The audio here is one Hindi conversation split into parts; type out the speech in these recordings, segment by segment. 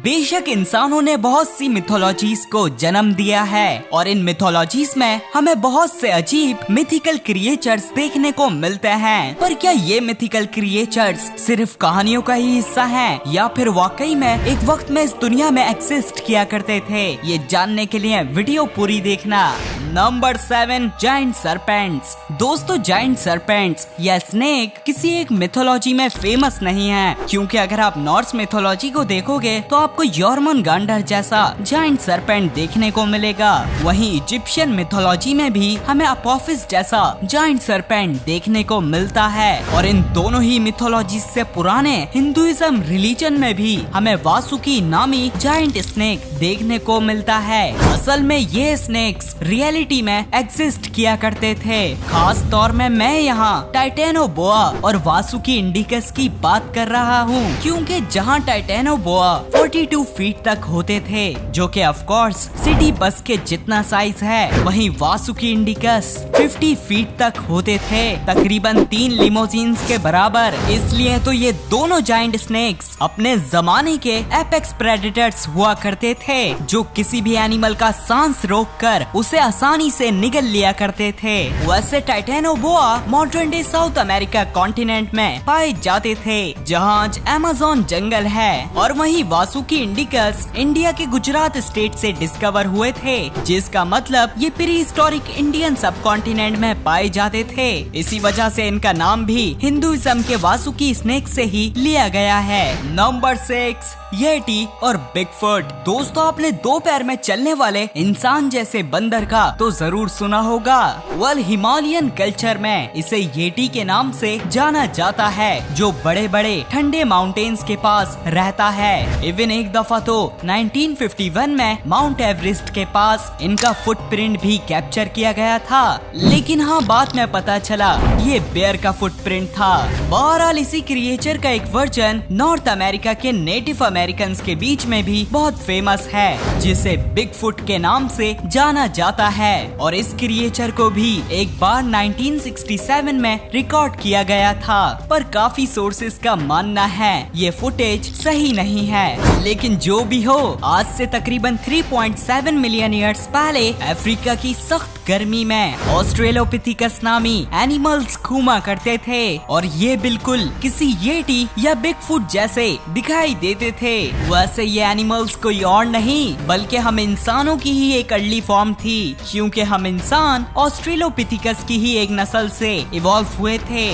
बेशक इंसानों ने बहुत सी मिथोलॉजीज को जन्म दिया है और इन मिथोलॉजीज में हमें बहुत से अजीब मिथिकल क्रिएचर्स देखने को मिलते हैं। पर क्या ये मिथिकल क्रिएचर्स सिर्फ कहानियों का ही हिस्सा हैं या फिर वाकई में एक वक्त में इस दुनिया में एग्जिस्ट किया करते थे? ये जानने के लिए वीडियो पूरी देखना। Number 7, giant serpents. दोस्तों, जायंट सर्पेंट्स या स्नेक किसी एक मिथोलॉजी में फेमस नहीं है, क्योंकि अगर आप नॉर्स मिथोलॉजी को देखोगे तो आपको यॉर्मनगांडर जैसा जायंट सर्पेंट देखने को मिलेगा। वहीं इजिप्शियन मिथोलॉजी में भी हमें अपोफिस जैसा जायंट सर्पेंट देखने को मिलता है और इन दोनों ही मिथोलॉजी से पुराने हिंदुइज्म रिलीजन में भी हमें वासुकी नामी जायंट स्नेक देखने को मिलता है। असल में ये स्नेक्स रियलिटी में एग्जिस्ट किया करते थे। खास तौर में मैं यहाँ टाइटेनोबोआ और वासुकी इंडिकस की बात कर रहा हूँ, क्योंकि जहाँ टाइटेनोबोआ 42 फीट तक होते थे, जो कि ऑफ कोर्स सिटी बस के जितना साइज है, वहीं वासुकी इंडिकस 50 फीट तक होते थे, तकरीबन 3 लिमोजिन्स के बराबर। इसलिए तो ये दोनों जायंट स्नेक्स अपने जमाने के एपेक्स प्रेडेटर्स हुआ करते थे, जो किसी भी एनिमल का सांस रोककर उसे आसानी से निगल लिया करते थे। वैसे Titanoboa modern day south America continent में पाए जाते थे, जहां आज अमेज़न जंगल है, और वहीं वासुकी इंडिकस इंडिया के गुजरात स्टेट से डिस्कवर हुए थे, जिसका मतलब ये प्री हिस्टोरिक इंडियन सब कॉन्टिनेंट में पाए जाते थे। इसी वजह से इनका नाम भी हिंदुइज्म के वासुकी स्नेक से ही लिया गया है। नंबर 6, येटी और बिगफुट। दोस्तों, आपने 2 पैर में चलने वाले इंसान जैसे बंदर का तो जरूर सुना होगा। हिमालयन कल्चर में इसे येटी के नाम से जाना जाता है, जो बड़े बड़े ठंडे माउंटेन्स के पास रहता है। इवन एक दफा तो 1951 में माउंट एवरेस्ट के पास इनका फुटप्रिंट भी कैप्चर किया गया था, लेकिन हाँ, बाद में पता चला ये बेयर का फुटप्रिंट था। बहरहाल इसी क्रिएचर का एक वर्जन नॉर्थ अमेरिका के नेटिव अमेरिकन के बीच में भी बहुत फेमस है, जिसे बिगफुट के नाम से जाना जाता है। और इस क्रिएचर को भी एक बार 1967 में रिकॉर्ड किया गया था, पर काफी सोर्सेस का मानना है ये फुटेज सही नहीं है। लेकिन जो भी हो, आज से तकरीबन 3.7 मिलियन ईयर्स पहले अफ्रीका की सख्त गर्मी में ऑस्ट्रेलोपिथिकस नामी एनिमल्स घूमा करते थे, और ये बिल्कुल किसी येटी या बिगफुट जैसे दिखाई देते थे। वैसे ये एनिमल्स कोई और नहीं बल्कि हम इंसानों की ही एक अर्ली फॉर्म थी, क्योंकि हम इंसान ऑस्ट्रेलोपिथिकस की ही एक नस्ल से इवॉल्व हुए थे।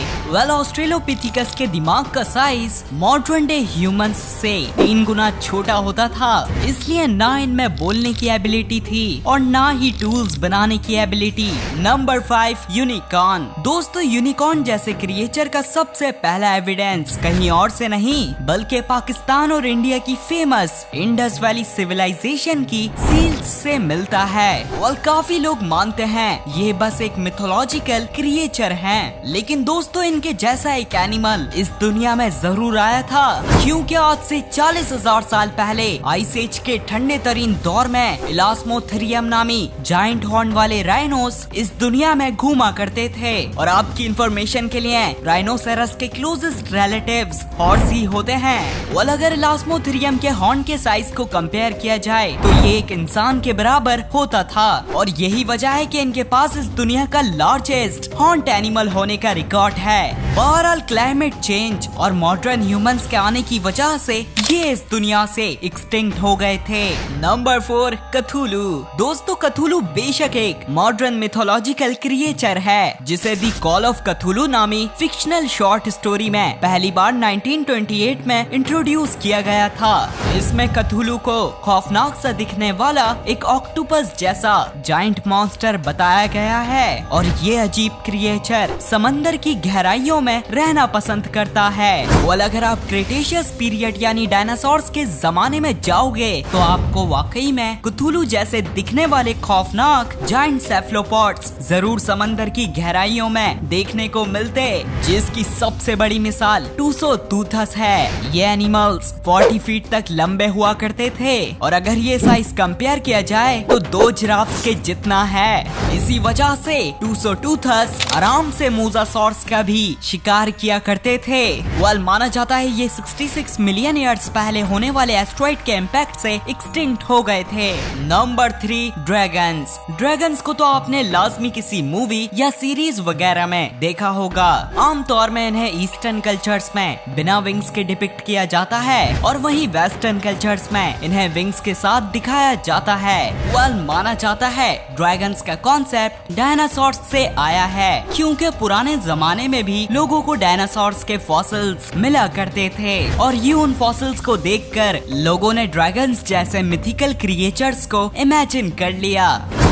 ऑस्ट्रेलोपिथिकस के दिमाग का साइज मॉडर्न डे ह्यूमंस से 3 गुना छोटा होता था, इसलिए ना इनमें बोलने की एबिलिटी थी और ना ही टूल्स बनाने की एबिलिटी। Number 5, unicorn. दोस्तों, यूनिकॉर्न जैसे क्रिएचर का सबसे पहला एविडेंस कहीं और से नहीं बल्कि पाकिस्तान और इंडिया की फेमस इंडस वैली सिविलाइजेशन की सील्स से मिलता है। और काफी लोग मानते हैं ये बस एक मिथोलॉजिकल क्रिएचर हैं, लेकिन दोस्तों, इनके जैसा एक एनिमल इस दुनिया में जरूर आया था, क्योंकि आज से 40,000 साल पहले आइस एज के ठंडे तरीन दौर में इलास्मोथेरियम नामी जायंट हॉर्न वाले राइनोस इस दुनिया में घूमा करते थे। और आपकी इंफॉर्मेशन के लिए, राइनोसेरस के क्लोजेस्ट रिलेटिव्स हॉर्स ही होते हैं। और अगर इलास्मोथेरियम के हॉर्न के साइज को कंपेयर किया जाए तो ये एक इंसान के बराबर होता था, और यही वजह है कि इनके पास इस दुनिया का लार्जेस्ट हॉर्न्ड एनिमल होने का रिकॉर्ड है। बहरहाल क्लाइमेट चेंज और मॉडर्न ह्यूमंस के आने की वजह से ये इस दुनिया से एक्सटिंक्ट हो गए थे। नंबर 4, कथुलू। दोस्तों, कथुलू बेशक एक मॉडर्न मिथोलॉजिकल क्रिएचर है, जिसे दी कॉल ऑफ कथुलू नामी फिक्शनल शॉर्ट स्टोरी में पहली बार 1928 में इंट्रोड्यूस किया गया था। इसमें कथुलू को खौफनाक सा दिखने वाला एक ऑक्टोपस जैसा जायंट मॉन्स्टर बताया गया है, और ये अजीब क्रिएचर समंदर की गहराइयों में रहना पसंद करता है। और अगर आप क्रेटेशियस पीरियड यानी डायनासोर्स के जमाने में जाओगे तो आपको वाकई में कथुलू जैसे दिखने वाले खौफनाक जायंट सेफलोपॉड्स जरूर समंदर की गहराइयों में देखने को मिलते, जिसकी सबसे बड़ी मिसाल टूसोथूथस है। ये एनिमल्स 40 फीट तक लंबे हुआ करते थे और अगर ये साइज कंपेयर किया जाए तो 2 जिराफ के जितना है। इसी वजह से टूसोटूथस आराम से मोसासॉर्स का भी शिकार किया करते थे। वेल माना जाता है ये 66 मिलियन ईयर्स पहले होने वाले एस्ट्रॉइड के इम्पैक्ट से एक्सटिंक्ट हो गए थे। Number 3 dragons. ड्रैगन्स को तो आपने लाजमी किसी मूवी या सीरीज वगैरह में देखा होगा। आमतौर में इन्हें ईस्टर्न कल्चर्स में बिना विंग्स के डिपिक्ट किया जाता है और वहीं वेस्टर्न कल्चर्स में इन्हें विंग्स के साथ दिखाया जाता है। वेल माना जाता है ड्रैगन्स का कॉन्सेप्ट डायनासोर्स से आया है, क्योंकि पुराने जमाने में भी लोगों को डायनासोर्स के फॉसिल्स मिला करते थे और ये उन फॉसिल्स को देखकर लोगों ने ड्रैगन्स जैसे मिथिकल क्रिएचर्स को इमेजिन कर लिया।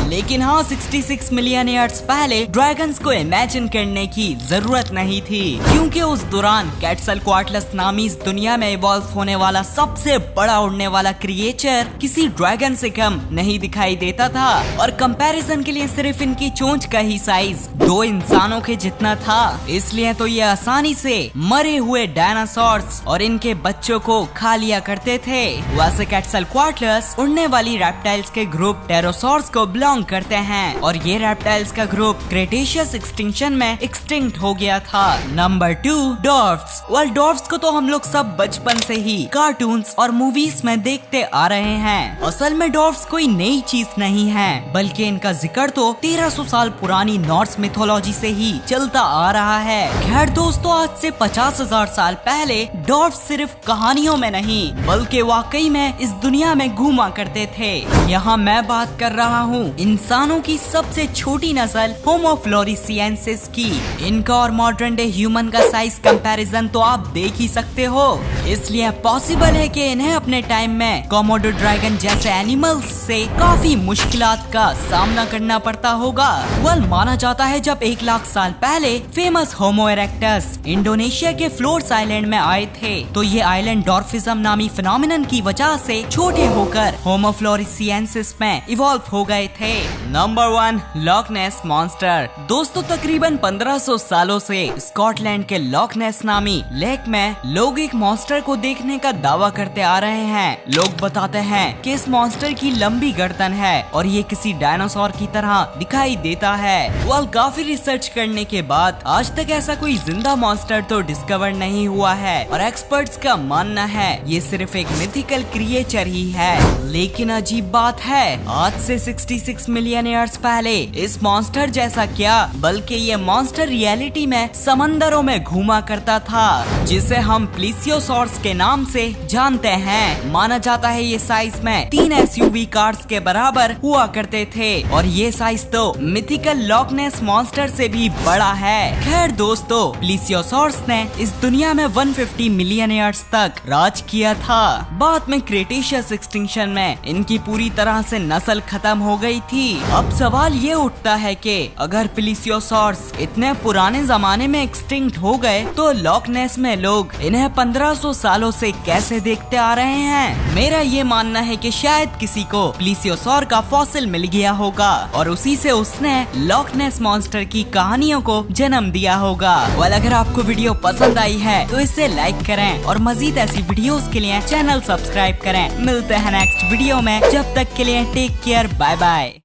लेकिन हाँ, 66 मिलियन ईयर्स पहले ड्रैगन्स को इमेजिन करने की जरूरत नहीं थी, क्योंकि उस दौरान क्वेटल्सकोआटल्स नामी इस दुनिया में इवॉल्व होने वाला सबसे बड़ा उड़ने वाला क्रिएचर किसी ड्रैगन से कम नहीं दिखाई देता था और कंपैरिजन के लिए सिर्फ इनकी चोंच का ही साइज 2 इंसानों के जितना था। इसलिए तो ये आसानी से मरे हुए डायनासोर्स और इनके बच्चों को खा लिया करते थे। वैसे क्वेटल्सकोआटल्स उड़ने वाली रेप्टाइल्स के ग्रुप टेरोसॉर्स को बिलोंग करते हैं और ये रेप्टाइल्स का ग्रुप क्रेटेशियस एक्सटिंक्शन में एक्सटिंक्ट हो गया था। नंबर 2 डॉर्फ्स। वेल डॉर्फ्स को तो हम लोग सब बचपन से ही कार्टून्स और मूवीज में देखते आ रहे हैं। असल में डॉर्फ्स कोई नई चीज नहीं है, बल्कि इनका जिक्र तो 1300 साल पुरानी नॉर्स मिथोलॉजी से ही चलता आ रहा है। खैर दोस्तों, आज से 50,000 साल पहले डॉर्फ्स सिर्फ कहानियों में नहीं बल्कि वाकई में इस दुनिया में घूमा करते थे। यहाँ मैं बात कर रहा हूँ इंसानों की सबसे छोटी नस्ल होमो फ्लोरिसिएंसिस की। इनका और मॉडर्न डे ह्यूमन का साइज कंपैरिजन तो आप देख ही सकते हो, इसलिए पॉसिबल है कि इन्हें अपने टाइम में कोमोडो ड्रैगन जैसे एनिमल्स से काफी मुश्किलात का सामना करना पड़ता होगा। वेल माना जाता है जब 1 लाख साल पहले फेमस होमो इरेक्टस इंडोनेशिया के फ्लोर्स आइलैंड में आए थे, तो ये आइलैंड डॉर्फिज्म नामी फिनोमिनन की वजह से छोटे होकर होमो फ्लोरिसिएंसिस में इवॉल्व हो गए थे। नंबर 1 लॉक नेस मॉन्स्टर। दोस्तों, तकरीबन 1500 सालों से स्कॉटलैंड के लॉक नेस नामी लेक में लोग एक मॉन्स्टर को देखने का दावा करते आ रहे हैं। लोग बताते हैं कि इस मॉन्स्टर की लंबी गर्दन है और ये किसी डायनासोर की तरह दिखाई देता है। वेल काफी रिसर्च करने के बाद आज तक ऐसा कोई जिंदा मॉन्स्टर तो डिस्कवर नहीं हुआ है और एक्सपर्ट्स का मानना है ये सिर्फ एक मिथिकल क्रिएचर ही है। लेकिन अजीब बात है, आज से 66 मिलियन ईयर्स पहले इस मॉन्स्टर जैसा क्या, बल्कि ये मॉन्स्टर रियलिटी में समंदरों में घूमा करता था, जिसे हम प्लीसियोसॉर्स के नाम से जानते हैं। माना जाता है ये साइज में 3 SUV कार्स के बराबर हुआ करते थे और ये साइज तो मिथिकल लॉक नेस मॉन्स्टर से भी बड़ा है। खैर दोस्तों, प्लीसियोसॉर्स ने इस दुनिया में 150 मिलियन ईयर्स तक राज किया था। बाद में क्रेटेशियस एक्सटिंक्शन में इनकी पूरी तरह से नस्ल खत्म हो गई थी। अब सवाल ये उठता है कि अगर प्लीसियोसॉर्स इतने पुराने जमाने में एक्सटिंक्ट हो गए तो लॉक नेस में लोग इन्हें 1500 सालों से कैसे देखते आ रहे हैं। मेरा ये मानना है कि शायद किसी को प्लीसियोसॉर का फॉसिल मिल गया होगा और उसी से उसने लॉक नेस मॉन्स्टर की कहानियों को जन्म दिया होगा। और अगर आपको वीडियो पसंद आई है तो इसे लाइक करें और मजीद ऐसी वीडियोस के लिए चैनल सब्सक्राइब करें। मिलते हैं नेक्स्ट वीडियो में, जब तक के लिए टेक केयर, बाय बाय।